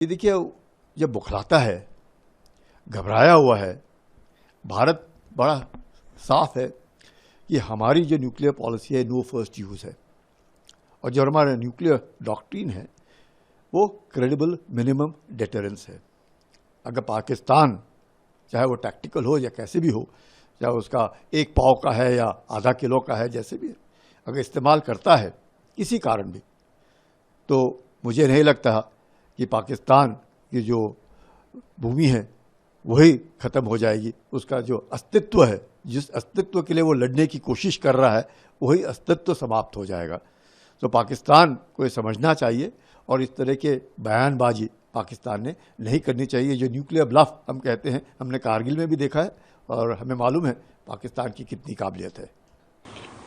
ये देखिए, जब बुखलाता है, घबराया हुआ है, भारत बड़ा साफ है कि हमारी जो न्यूक्लियर पॉलिसी है नो फर्स्ट यूज़ है, और जो हमारा न्यूक्लियर डॉक्ट्रिन है वो क्रेडिबल मिनिमम डेटरेंस है। अगर पाकिस्तान चाहे वो टैक्टिकल हो या कैसे भी हो, चाहे उसका एक पाव का है या आधा किलो का है, जैसे भी है, अगर इस्तेमाल करता है किसी कारण भी, तो मुझे नहीं लगता कि पाकिस्तान की जो भूमि है वही ख़त्म हो जाएगी। उसका जो अस्तित्व है, जिस अस्तित्व के लिए वो लड़ने की कोशिश कर रहा है, वही अस्तित्व समाप्त हो जाएगा। तो पाकिस्तान को ये समझना चाहिए और इस तरह के बयानबाजी पाकिस्तान ने नहीं करनी चाहिए। जो न्यूक्लियर ब्लफ हम कहते हैं, हमने कारगिल में भी देखा है और हमें मालूम है पाकिस्तान की कितनी काबिलियत है।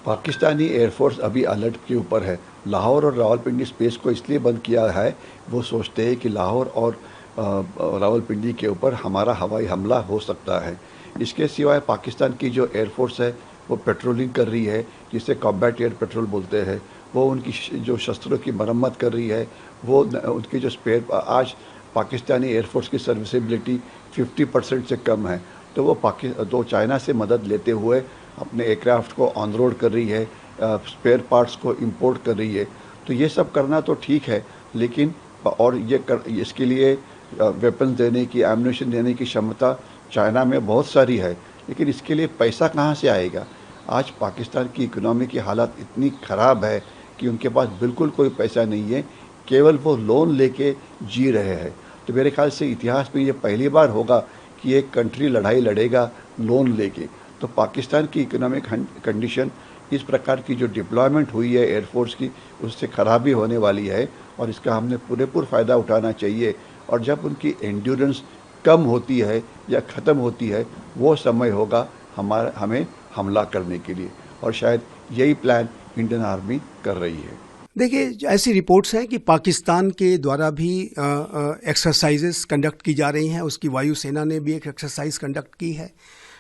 पाकिस्तानी एयरफोर्स अभी अलर्ट के ऊपर है। लाहौर और रावलपिंडी स्पेस को इसलिए बंद किया है, वो सोचते हैं कि लाहौर और रावलपिंडी के ऊपर हमारा हवाई हमला हो सकता है। इसके सिवाय पाकिस्तान की जो एयरफोर्स है वो पेट्रोलिंग कर रही है, जिसे कॉम्बैट एयर पेट्रोल बोलते हैं। वो उनकी जो शस्त्रों की मरम्मत कर रही है, वो उनकी जो स्पेयर, आज पाकिस्तानी एयरफोर्स की सर्विसेबिलिटी 50% से कम है। तो वो चाइना से मदद लेते हुए अपने एयरक्राफ्ट को ऑन रोड कर रही है, स्पेयर पार्ट्स को इंपोर्ट कर रही है। तो ये सब करना तो ठीक है, लेकिन और इसके लिए वेपन्स देने की, एम्यूनिशन देने की क्षमता चाइना में बहुत सारी है, लेकिन इसके लिए पैसा कहाँ से आएगा? आज पाकिस्तान की इकोनॉमी की हालत इतनी ख़राब है कि उनके पास बिल्कुल कोई पैसा नहीं है, केवल वो लोन लेके जी रहे हैं। तो मेरे ख्याल से इतिहास में ये पहली बार होगा कि एक कंट्री लड़ाई लड़ेगा लोन लेके। तो पाकिस्तान की इकोनॉमिक कंडीशन, इस प्रकार की जो डिप्लॉयमेंट हुई है एयरफोर्स की, उससे खराबी होने वाली है और इसका हमने पूरेपूर फ़ायदा उठाना चाहिए। और जब उनकी एंड्योरेंस कम होती है या ख़त्म होती है, वो समय होगा हमें हमला करने के लिए, और शायद यही प्लान इंडियन आर्मी कर रही है। देखिए, ऐसी रिपोर्ट्स हैं कि पाकिस्तान के द्वारा भी एक्सरसाइजेस कंडक्ट की जा रही हैं। उसकी वायुसेना ने भी एक एक्सरसाइज कंडक्ट की है,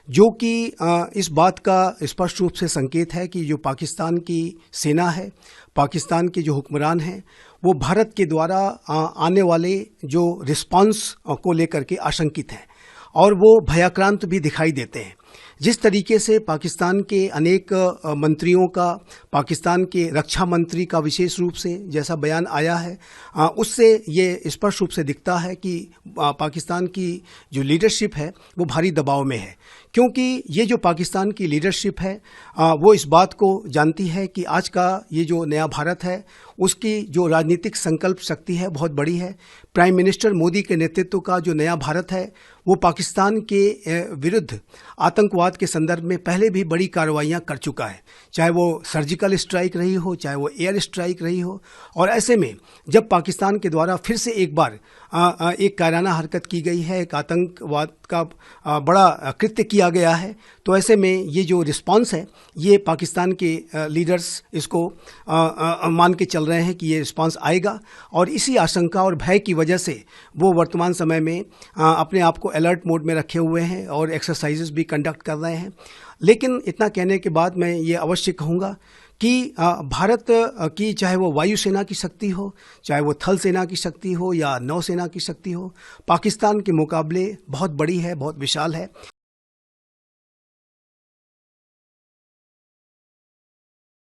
जो कि इस बात का स्पष्ट रूप से संकेत है कि जो पाकिस्तान की सेना है, पाकिस्तान के जो हुक्मरान हैं, वो भारत के द्वारा आने वाले जो रिस्पांस को लेकर के आशंकित हैं और वो भयाक्रांत भी दिखाई देते हैं। जिस तरीके से पाकिस्तान के अनेक मंत्रियों का, पाकिस्तान के रक्षा मंत्री का विशेष रूप से जैसा बयान आया है, उससे ये स्पष्ट रूप से दिखता है कि पाकिस्तान की जो लीडरशिप है वो भारी दबाव में है, क्योंकि ये जो पाकिस्तान की लीडरशिप है वो इस बात को जानती है कि आज का ये जो नया भारत है उसकी जो राजनीतिक संकल्प शक्ति है बहुत बड़ी है। प्राइम मिनिस्टर मोदी के नेतृत्व का जो नया भारत है वो पाकिस्तान के विरुद्ध आतंकवाद के संदर्भ में पहले भी बड़ी कार्रवाइयाँ कर चुका है, चाहे वो सर्जिकल स्ट्राइक रही हो, चाहे वो एयर स्ट्राइक रही हो। और ऐसे में जब पाकिस्तान के द्वारा फिर से एक बार एक कायराना हरकत की गई है, एक आतंकवाद का बड़ा कृत्य किया गया है, तो ऐसे में ये जो रिस्पांस है, ये पाकिस्तान के लीडर्स इसको मान के चल रहे हैं कि ये रिस्पांस आएगा, और इसी आशंका और भय की वजह से वो वर्तमान समय में अपने आप को अलर्ट मोड में रखे हुए हैं और एक्सरसाइजेस भी कंडक्ट कर रहे हैं। लेकिन इतना कहने के बाद मैं ये अवश्य कहूँगा कि भारत की चाहे वो वायुसेना की शक्ति हो, चाहे वो थल सेना की शक्ति हो या नौसेना की शक्ति हो, पाकिस्तान के मुकाबले बहुत बड़ी है, बहुत विशाल है।